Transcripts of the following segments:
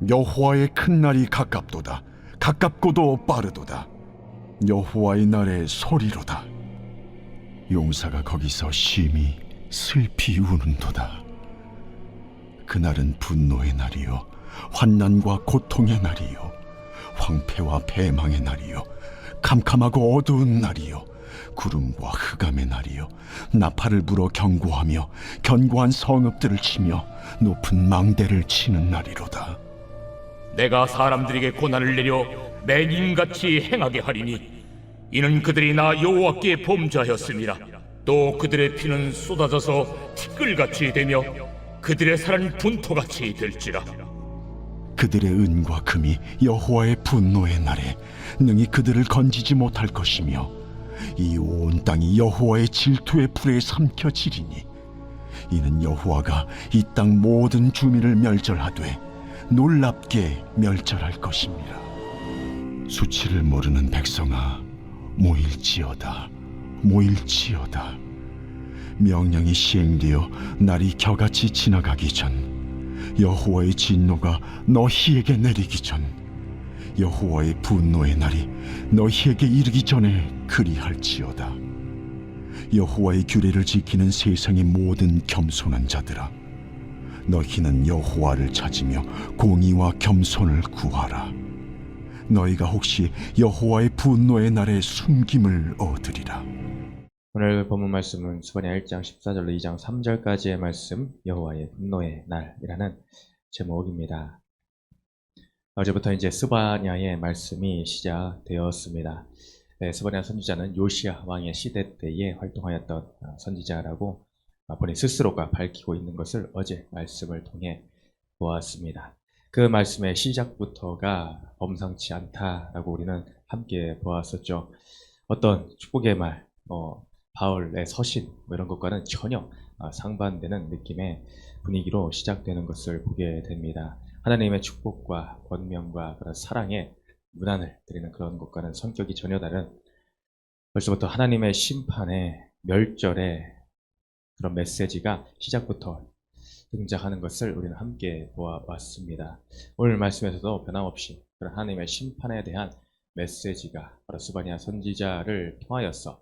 여호와의 큰 날이 가깝도다. 가깝고도 빠르도다. 여호와의 날의 소리로다. 용사가 거기서 심히 슬피 우는도다. 그날은 분노의 날이요 환난과 고통의 날이요 황폐와 패망의 날이요 캄캄하고 어두운 날이요 구름과 흑암의 날이요 나팔을 불어 경고하며 견고한 성읍들을 치며 높은 망대를 치는 날이로다. 내가 사람들에게 고난을 내려 맹인같이 행하게 하리니 이는 그들이 나 여호와께 범죄하였음이라. 또 그들의 피는 쏟아져서 티끌같이 되며 그들의 살은 분토같이 될지라. 그들의 은과 금이 여호와의 분노의 날에 능히 그들을 건지지 못할 것이며 이 온 땅이 여호와의 질투의 불에 삼켜지리니 이는 여호와가 이 땅 모든 주민을 멸절하되 놀랍게 멸절할 것입니다. 수치를 모르는 백성아, 모일지어다, 모일지어다. 명령이 시행되어 날이 겨같이 지나가기 전, 여호와의 진노가 너희에게 내리기 전, 여호와의 분노의 날이 너희에게 이르기 전에 그리할지어다. 여호와의 규례를 지키는 세상의 모든 겸손한 자들아, 너희는 여호와를 찾으며 공의와 겸손을 구하라. 너희가 혹시 여호와의 분노의 날에 숨김을 얻으리라. 오늘 본문 말씀은 스바냐 1장 14절로 2장 3절까지의 말씀, 여호와의 분노의 날이라는 제목입니다. 어제부터 이제 스바냐의 말씀이 시작되었습니다. 스바냐 선지자는 요시야 왕의 시대 때에 활동하였던 선지자라고 본인 스스로가 밝히고 있는 것을 어제 말씀을 통해 보았습니다. 그 말씀의 시작부터가 범상치 않다라고 우리는 함께 보았었죠. 어떤 축복의 말, 바울의 서신 이런 것과는 전혀 상반되는 느낌의 분위기로 시작되는 것을 보게 됩니다. 하나님의 축복과 권면과 그런 사랑의 문안을 드리는 그런 것과는 성격이 전혀 다른, 벌써부터 하나님의 심판의 멸절의 그런 메시지가 시작부터 등장하는 것을 우리는 함께 보아왔습니다. 오늘 말씀에서도 변함없이 그런 하나님의 심판에 대한 메시지가 바로 스바냐 선지자를 통하여서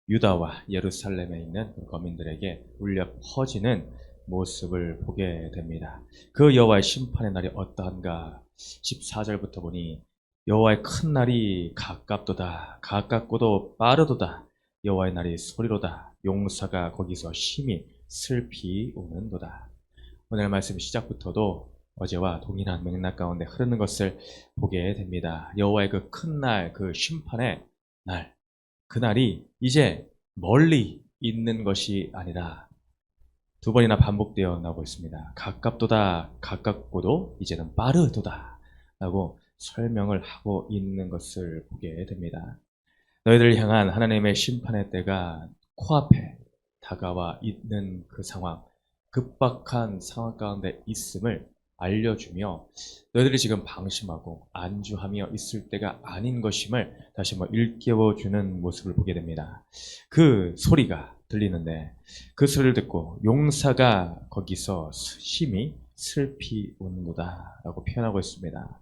유다와 예루살렘에 있는 거민들에게 울려 퍼지는 모습을 보게 됩니다. 그 여호와의 심판의 날이 어떠한가? 14절부터 보니 여호와의 큰 날이 가깝도다. 가깝고도 빠르도다. 여호와의 날이 소리로다. 용사가 거기서 심히 슬피 우는도다. 오늘 말씀 시작부터도 어제와 동일한 맥락 가운데 흐르는 것을 보게 됩니다. 여호와의 그 큰 날, 그 심판의 날, 그 날이 이제 멀리 있는 것이 아니라 두 번이나 반복되어 나오고 있습니다. 가깝도다, 가깝고도 이제는 빠르도다 라고 설명을 하고 있는 것을 보게 됩니다. 너희들을 향한 하나님의 심판의 때가 코앞에 다가와 있는 그 상황, 급박한 상황 가운데 있음을 알려주며 너희들이 지금 방심하고 안주하며 있을 때가 아닌 것임을 다시 한번 일깨워주는 모습을 보게 됩니다. 그 소리가 들리는데 그 소리를 듣고 용사가 거기서 심히 슬피 우는도다 라고 표현하고 있습니다.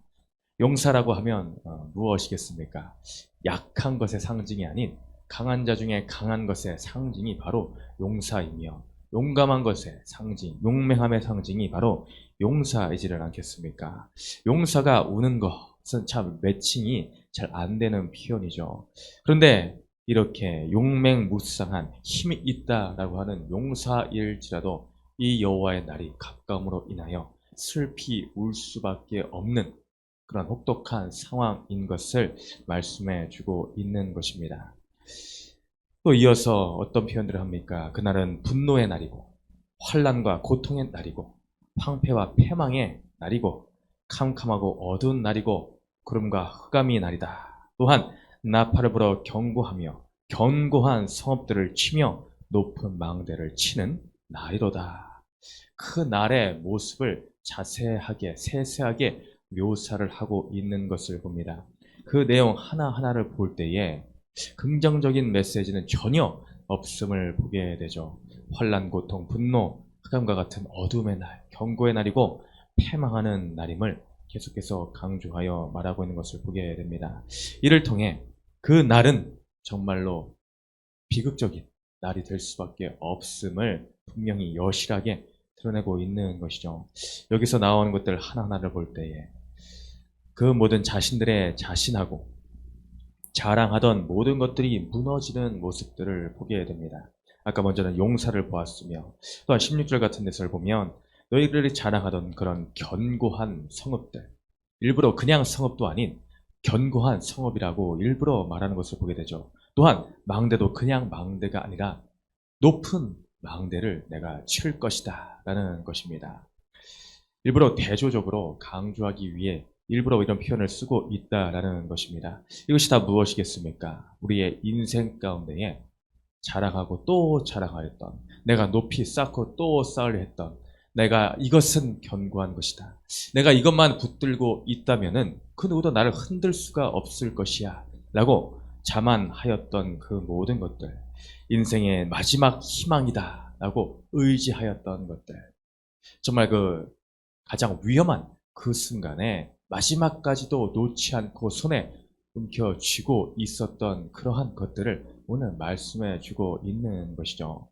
용사라고 하면 무엇이겠습니까? 약한 것의 상징이 아닌 강한 자 중에 강한 것의 상징이 바로 용사이며, 용감한 것의 상징, 용맹함의 상징이 바로 용사이지를 않겠습니까? 용사가 우는 것은 참 매칭이 잘 안 되는 표현이죠. 그런데 이렇게 용맹무쌍한 힘이 있다라고 하는 용사일지라도 이 여호와의 날이 가까움으로 인하여 슬피 울 수밖에 없는 그런 혹독한 상황인 것을 말씀해 주고 있는 것입니다. 또 이어서 어떤 표현들을 합니까? 그날은 분노의 날이고 환난과 고통의 날이고 황폐와 패망의 날이고 캄캄하고 어두운 날이고 구름과 흑암이 날이다. 또한 나팔을 불어 경고하며 견고한 성읍들을 치며 높은 망대를 치는 날이로다. 그 날의 모습을 자세하게 세세하게 묘사를 하고 있는 것을 봅니다. 그 내용 하나하나를 볼 때에 긍정적인 메시지는 전혀 없음을 보게 되죠. 환난, 고통, 분노, 흑암과 같은 어둠의 날, 경고의 날이고 패망하는 날임을 계속해서 강조하여 말하고 있는 것을 보게 됩니다. 이를 통해 그 날은 정말로 비극적인 날이 될 수밖에 없음을 분명히 여실하게 드러내고 있는 것이죠. 여기서 나오는 것들 하나하나를 볼 때에 그 모든 자신들의 자신하고 자랑하던 모든 것들이 무너지는 모습들을 보게 됩니다. 아까 먼저는 용사를 보았으며 또한 16절 같은 데서를 보면 너희들이 자랑하던 그런 견고한 성읍들, 일부러 그냥 성읍도 아닌 견고한 성읍이라고 일부러 말하는 것을 보게 되죠. 또한 망대도 그냥 망대가 아니라 높은 망대를 내가 칠 것이다 라는 것입니다. 일부러 대조적으로 강조하기 위해 일부러 이런 표현을 쓰고 있다라는 것입니다. 이것이 다 무엇이겠습니까? 우리의 인생 가운데에 자랑하고 또 자랑하였던, 내가 높이 쌓고 또 쌓으려 했던, 내가 이것은 견고한 것이다, 내가 이것만 붙들고 있다면은 그 누구도 나를 흔들 수가 없을 것이야 라고 자만하였던 그 모든 것들, 인생의 마지막 희망이다 라고 의지하였던 것들, 정말 그 가장 위험한 그 순간에 마지막까지도 놓지 않고 손에 움켜쥐고 있었던 그러한 것들을 오늘 말씀해 주고 있는 것이죠.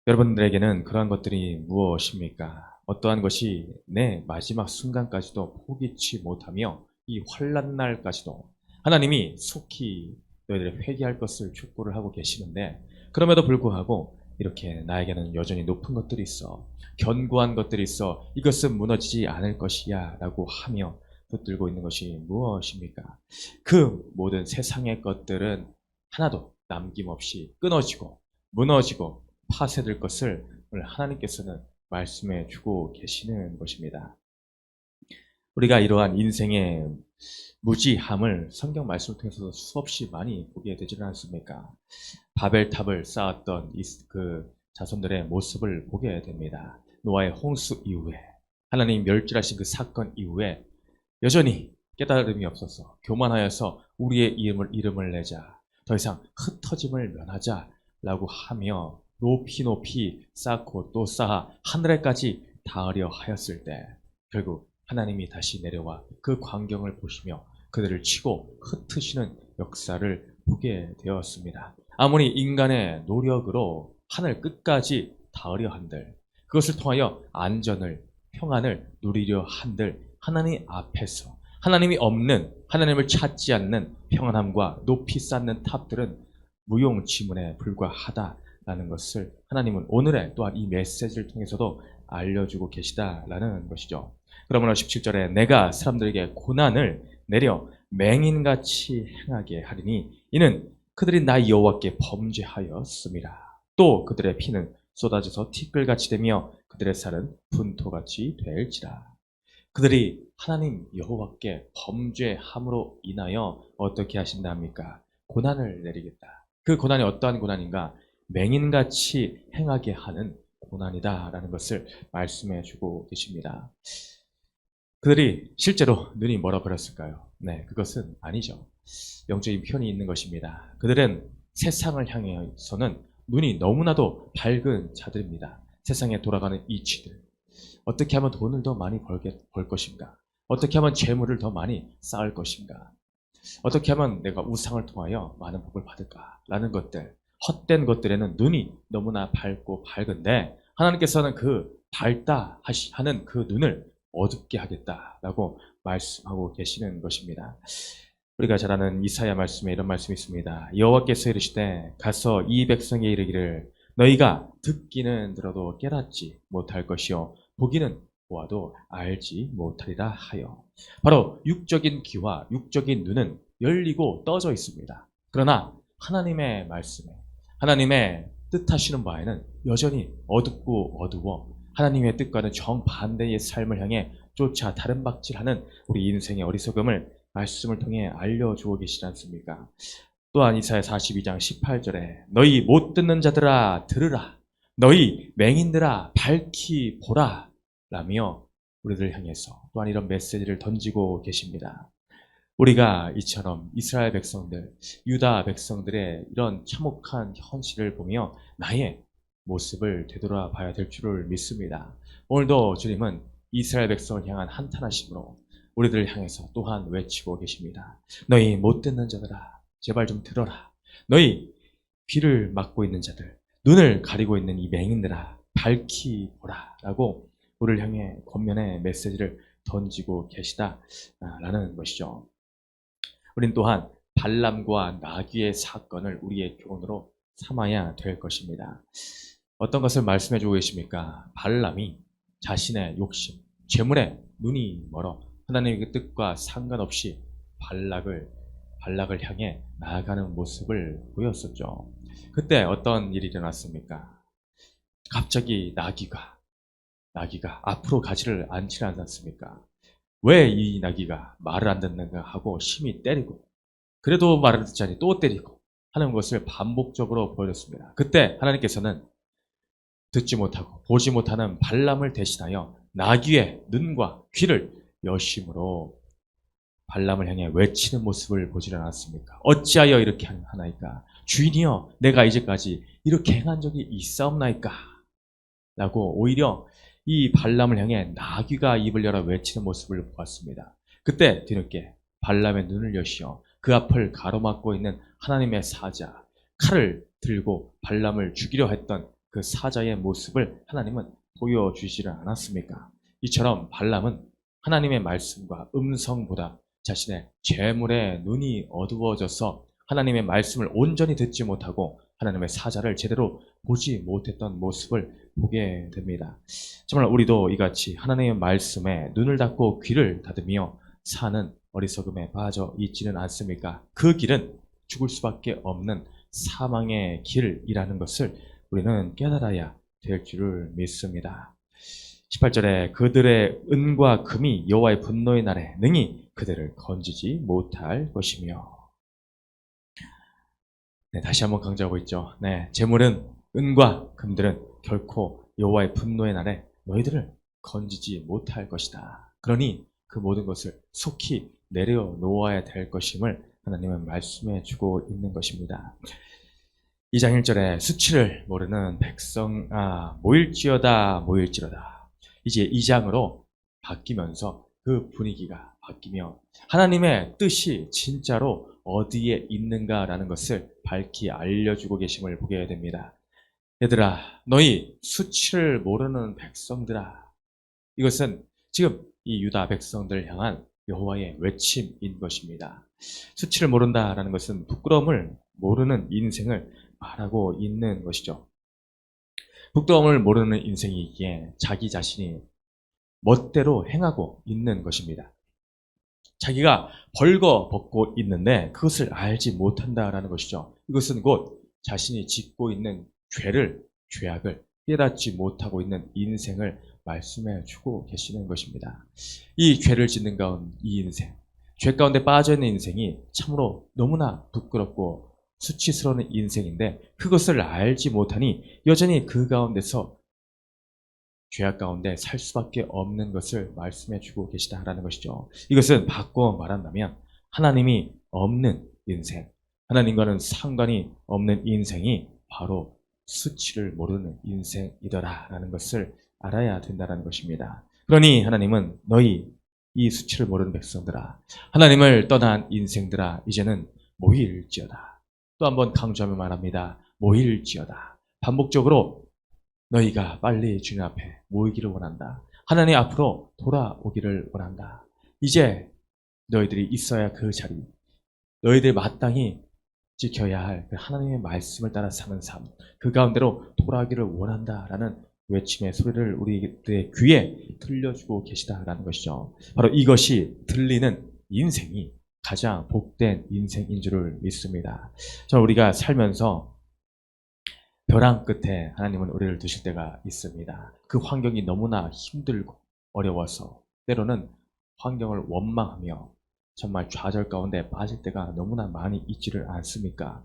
여러분들에게는 그러한 것들이 무엇입니까? 어떠한 것이 내 마지막 순간까지도 포기치 못하며 이 환난날까지도 하나님이 속히 너희들이 회개할 것을 촉구를 하고 계시는데, 그럼에도 불구하고 이렇게 나에게는 여전히 높은 것들이 있어, 견고한 것들이 있어, 이것은 무너지지 않을 것이야 라고 하며 붙들고 있는 것이 무엇입니까? 그 모든 세상의 것들은 하나도 남김없이 끊어지고 무너지고 파쇄될 것을 오늘 하나님께서는 말씀해 주고 계시는 것입니다. 우리가 이러한 인생의 무지함을 성경 말씀을 통해서 수없이 많이 보게 되지는 않습니까? 바벨탑을 쌓았던 그 자손들의 모습을 보게 됩니다. 노아의 홍수 이후에, 하나님 멸절하신 그 사건 이후에 여전히 깨달음이 없어서 교만하여서 우리의 이름을 내자, 더 이상 흩어짐을 면하자 라고 하며 높이 쌓고 또 쌓아 하늘에까지 닿으려 하였을 때 결국 하나님이 다시 내려와 그 광경을 보시며 그들을 치고 흩으시는 역사를 보게 되었습니다. 아무리 인간의 노력으로 하늘 끝까지 닿으려 한들, 그것을 통하여 안전을, 평안을 누리려 한들 하나님 앞에서 하나님이 없는, 하나님을 찾지 않는 평안함과 높이 쌓는 탑들은 무용지물에 불과하다라는 것을 하나님은 오늘의 또한 이 메시지를 통해서도 알려주고 계시다라는 것이죠. 그러므로 17절에 내가 사람들에게 고난을 내려 맹인같이 행하게 하리니 이는 그들이 나 여호와께 범죄하였음이라. 또 그들의 피는 쏟아져서 티끌같이 되며 그들의 살은 분토같이 될지라. 그들이 하나님 여호와께 범죄함으로 인하여 어떻게 하신다 합니까? 고난을 내리겠다. 그 고난이 어떠한 고난인가? 맹인같이 행하게 하는 고난이다라는 것을 말씀해 주고 계십니다. 그들이 실제로 눈이 멀어버렸을까요? 네, 그것은 아니죠. 영적인 편이 있는 것입니다. 그들은 세상을 향해서는 눈이 너무나도 밝은 자들입니다. 세상에 돌아가는 이치들, 어떻게 하면 돈을 더 많이 벌 것인가? 어떻게 하면 재물을 더 많이 쌓을 것인가? 어떻게 하면 내가 우상을 통하여 많은 복을 받을까? 라는 것들, 헛된 것들에는 눈이 너무나 밝고 밝은데 하나님께서는 그 밝다 하는 그 눈을 어둡게 하겠다라고 말씀하고 계시는 것입니다. 우리가 잘 아는 이사야 말씀에 이런 말씀이 있습니다. 여호와께서 이르시되 가서 이 백성에 이르기를 너희가 듣기는 들어도 깨닫지 못할 것이요 보기는 보아도 알지 못하리라 하여. 바로 육적인 귀와 육적인 눈은 열리고 떠져 있습니다. 그러나 하나님의 말씀에, 하나님의 뜻하시는 바에는 여전히 어둡고 어두워 하나님의 뜻과는 정반대의 삶을 향해 쫓아 다른박질하는 우리 인생의 어리석음을 말씀을 통해 알려주고 계시지 않습니까? 또한 이사야 42장 18절에 너희 못 듣는 자들아 들으라, 너희 맹인들아 밝히 보라 라며 우리들 향해서 또한 이런 메시지를 던지고 계십니다. 우리가 이처럼 이스라엘 백성들, 유다 백성들의 이런 참혹한 현실을 보며 나의 모습을 되돌아봐야 될 줄을 믿습니다. 오늘도 주님은 이스라엘 백성을 향한 한탄하심으로 우리들을 향해서 또한 외치고 계십니다. 너희 못 듣는 자들아, 제발 좀 들어라. 너희 귀를 막고 있는 자들, 눈을 가리고 있는 이 맹인들아, 밝히 보라. 라고 우리를 향해 권면의 메시지를 던지고 계시다라는 것이죠. 우린 또한 발람과 나귀의 사건을 우리의 교훈으로 삼아야 될 것입니다. 어떤 것을 말씀해 주고 계십니까? 발람이 자신의 욕심, 재물에 눈이 멀어 하나님의 뜻과 상관없이 발락을 향해 나아가는 모습을 보였었죠. 그때 어떤 일이 일어났습니까? 갑자기 나귀가 앞으로 가지를 않지 않았습니까? 왜 이 나귀가 말을 안 듣는가 하고 심히 때리고, 그래도 말을 듣지 않니 또 때리고 하는 것을 반복적으로 보여줬습니다. 그때 하나님께서는 듣지 못하고 보지 못하는 발람을 대신하여 나귀의 눈과 귀를 여심으로 발람을 향해 외치는 모습을 보지 않았습니까? 어찌하여 이렇게 하나이까? 주인이여, 내가 이제까지 이렇게 행한 적이 있사옵나이까? 라고 오히려 이 발람을 향해 나귀가 입을 열어 외치는 모습을 보았습니다. 그때 뒤늦게 발람의 눈을 여시어 그 앞을 가로막고 있는 하나님의 사자, 칼을 들고 발람을 죽이려 했던 그 사자의 모습을 하나님은 보여주시지 않았습니까? 이처럼 발람은 하나님의 말씀과 음성보다 자신의 재물에 눈이 어두워져서 하나님의 말씀을 온전히 듣지 못하고 하나님의 사자를 제대로 보지 못했던 모습을 보게 됩니다. 정말 우리도 이같이 하나님의 말씀에 눈을 닫고 귀를 닫으며 사는 어리석음에 빠져 있지는 않습니까? 그 길은 죽을 수밖에 없는 사망의 길이라는 것을 우리는 깨달아야 될 줄을 믿습니다. 18절에 그들의 은과 금이 여호와의 분노의 날에 능히 그들을 건지지 못할 것이며. 네, 다시 한번 강조하고 있죠. 네, 재물은, 은과 금들은 결코 여호와의 분노의 날에 너희들을 건지지 못할 것이다. 그러니 그 모든 것을 속히 내려놓아야 될 것임을 하나님은 말씀해 주고 있는 것입니다. 2장 1절에 수치를 모르는 백성 모일지어다. 이제 2장으로 바뀌면서 그 분위기가 바뀌며 하나님의 뜻이 진짜로 어디에 있는가라는 것을 밝히 알려주고 계심을 보게 됩니다. 얘들아, 너희 수치를 모르는 백성들아. 이것은 지금 이 유다 백성들을 향한 여호와의 외침인 것입니다. 수치를 모른다라는 것은 부끄러움을 모르는 인생을 말하고 있는 것이죠. 부끄러움을 모르는 인생이기에 자기 자신이 멋대로 행하고 있는 것입니다. 자기가 벌거벗고 있는데 그것을 알지 못한다라는 것이죠. 이것은 곧 자신이 짓고 있는 죄악을 깨닫지 못하고 있는 인생을 말씀해 주고 계시는 것입니다. 이 죄를 짓는 가운데 이 인생, 죄 가운데 빠져있는 인생이 참으로 너무나 부끄럽고 수치스러운 인생인데 그것을 알지 못하니 여전히 그 가운데서 죄악 가운데 살 수밖에 없는 것을 말씀해 주고 계시다라는 것이죠. 이것은 바꿔 말한다면 하나님이 없는 인생, 하나님과는 상관이 없는 인생이 바로 수치를 모르는 인생이더라라는 것을 알아야 된다는 것입니다. 그러니 하나님은 너희 이 수치를 모르는 백성들아, 하나님을 떠난 인생들아, 이제는 모일지어다. 또 한번 강조하며 말합니다. 모일지어다. 반복적으로 너희가 빨리 주님 앞에 모이기를 원한다. 하나님 앞으로 돌아오기를 원한다. 이제 너희들이 있어야 그 자리, 너희들 마땅히 지켜야 할 그 하나님의 말씀을 따라 사는 삶, 그 가운데로 돌아가기를 원한다라는 외침의 소리를 우리들의 귀에 들려주고 계시다라는 것이죠. 바로 이것이 들리는 인생이 가장 복된 인생인 줄을 믿습니다. 저는 우리가 살면서 벼랑 끝에 하나님은 우리를 두실 때가 있습니다. 그 환경이 너무나 힘들고 어려워서 때로는 환경을 원망하며 정말 좌절 가운데 빠질 때가 너무나 많이 있지를 않습니까?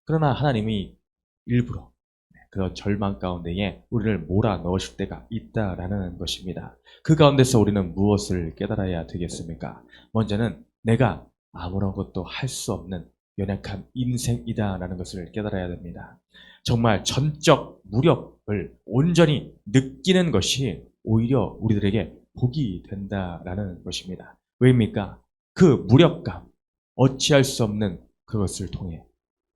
그러나 하나님이 일부러 그런 절망 가운데에 우리를 몰아 넣으실 때가 있다라는 것입니다. 그 가운데서 우리는 무엇을 깨달아야 되겠습니까? 먼저는 내가 아무런 것도 할 수 없는 연약한 인생이다라는 것을 깨달아야 됩니다. 정말 전적 무력을 온전히 느끼는 것이 오히려 우리들에게 복이 된다라는 것입니다. 왜입니까? 그 무력감, 어찌할 수 없는 그것을 통해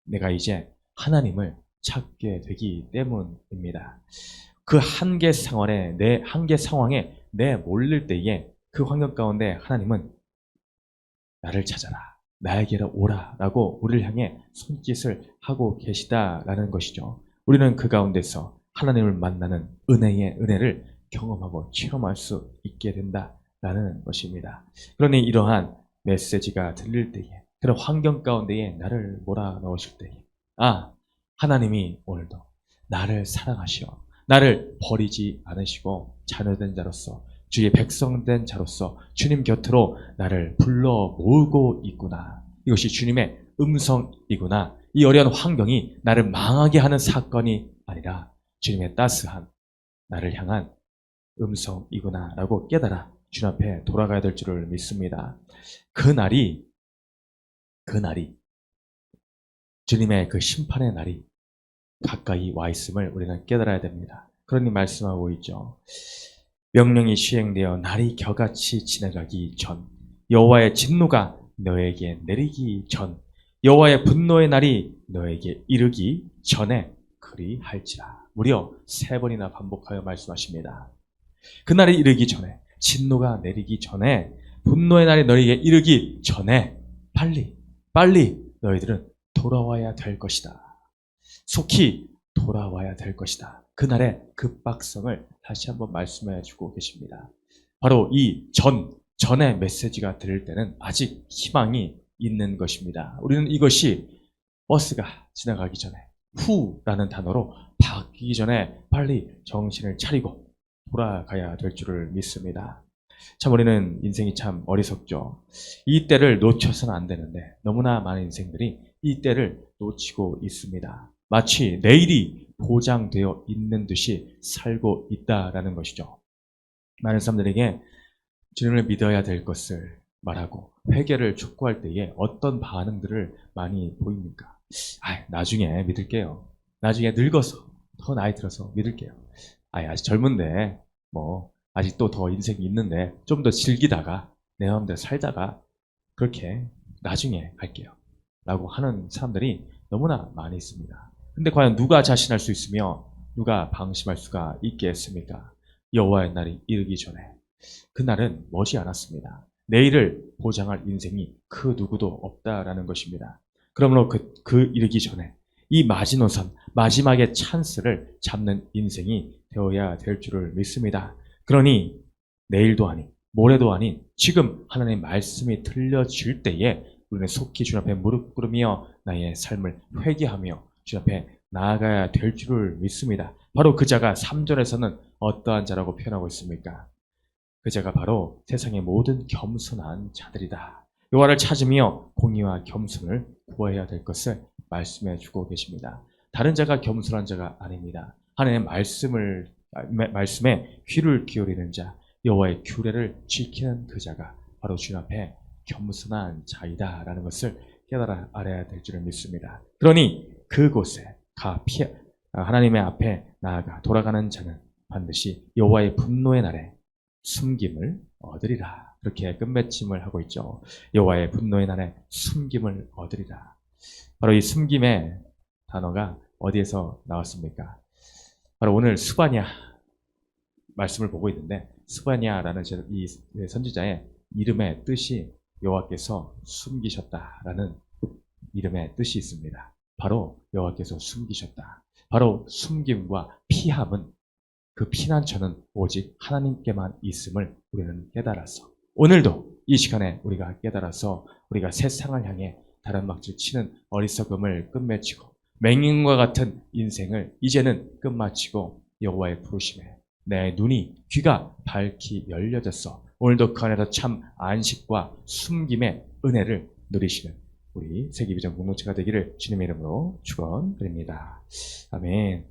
내가 이제 하나님을 찾게 되기 때문입니다. 그 한계 상황에 내 몰릴 때에 그 환경 가운데 하나님은 나를 찾아라, 나에게로 오라라고 우리를 향해 손짓을 하고 계시다라는 것이죠. 우리는 그 가운데서 하나님을 만나는 은혜를 경험하고 체험할 수 있게 된다라는 것입니다. 그러니 이러한 메시지가 들릴 때에, 그런 환경 가운데에 나를 몰아넣으실 때에, 하나님이 오늘도 나를 사랑하시어 나를 버리지 않으시고 자녀된 자로서, 주의 백성된 자로서 주님 곁으로 나를 불러 모으고 있구나. 이것이 주님의 음성이구나. 이 어려운 환경이 나를 망하게 하는 사건이 아니라 주님의 따스한 나를 향한 음성이구나 라고 깨달아 주님 앞에 돌아가야 될 줄을 믿습니다. 그날이 주님의 그 심판의 날이 가까이 와 있음을 우리는 깨달아야 됩니다. 그러니 말씀하고 있죠. 명령이 시행되어 날이 겨같이 지나가기 전, 여호와의 진노가 너에게 내리기 전, 여호와의 분노의 날이 너에게 이르기 전에 그리할지라. 무려 3번이나 반복하여 말씀하십니다. 그날이 이르기 전에, 진노가 내리기 전에, 분노의 날이 너에게 이르기 전에 빨리 너희들은 돌아와야 될 것이다. 속히 돌아와야 될 것이다. 그날의 급박성을 다시 한번 말씀해 주고 계십니다. 바로 이 전의 메시지가 들릴 때는 아직 희망이 있는 것입니다. 우리는 이것이 버스가 지나가기 전에, 후라는 단어로 바뀌기 전에 빨리 정신을 차리고 돌아가야 될 줄을 믿습니다. 참 우리는 인생이 참 어리석죠. 이 때를 놓쳐서는 안 되는데 너무나 많은 인생들이 이 때를 놓치고 있습니다. 마치 내일이 보장되어 있는 듯이 살고 있다라는 것이죠. 많은 사람들에게 주님을 믿어야 될 것을 말하고 회개를 촉구할 때에 어떤 반응들을 많이 보입니까? 나중에 믿을게요. 나중에 늙어서, 더 나이 들어서 믿을게요. 아직 젊은데 아직도 더 인생이 있는데 좀 더 즐기다가 내 마음대로 살다가 그렇게 나중에 갈게요 라고 하는 사람들이 너무나 많이 있습니다. 근데 과연 누가 자신할 수 있으며 누가 방심할 수가 있겠습니까? 여호와의 날이 이르기 전에, 그날은 머지 않았습니다. 내일을 보장할 인생이 그 누구도 없다라는 것입니다. 그러므로 그 이르기 전에 이 마지노선, 마지막의 찬스를 잡는 인생이 되어야 될 줄을 믿습니다. 그러니 내일도 아닌, 모레도 아닌 지금 하나님의 말씀이 들려질 때에 우리는 속히 주님 앞에 무릎 꿇으며 나의 삶을 회개하며 주님 앞에 나아가야 될 줄을 믿습니다. 바로 그 자가 3절에서는 어떠한 자라고 표현하고 있습니까? 그 자가 바로 세상의 모든 겸손한 자들이다. 여호와를 찾으며 공의와 겸손을 구해야 될 것을 말씀해 주고 계십니다. 다른 자가 겸손한 자가 아닙니다. 하나님의 말씀에 귀를 기울이는 자, 여호와의 규례를 지키는 그 자가 바로 주님 앞에 겸손한 자이다라는 것을 깨달아 알아야 될 줄을 믿습니다. 그러니 그곳에 하나님의 앞에 나아가 돌아가는 자는 반드시 여호와의 분노의 날에 숨김을 얻으리라. 그렇게 끝맺힘을 하고 있죠. 여호와의 분노의 날에 숨김을 얻으리라. 바로 이 숨김의 단어가 어디에서 나왔습니까? 바로 오늘 스바냐 말씀을 보고 있는데, 스바냐라는 이 선지자의 이름의 뜻이 여호와께서 숨기셨다라는 이름의 뜻이 있습니다. 바로 여호와께서 숨기셨다. 바로 숨김과 피함은, 그 피난처는 오직 하나님께만 있음을 우리는 깨달아서, 오늘도 이 시간에 우리가 깨달아서 우리가 세상을 향해 다른 막질 치는 어리석음을 끝맺히고 맹인과 같은 인생을 이제는 끝마치고 여호와의 부르심에 내 눈이, 귀가 밝히 열려졌어 오늘도 그 안에서 참 안식과 숨김의 은혜를 누리시는 우리 세계비전 공동체가 되기를 주님의 이름으로 축원드립니다. 아멘.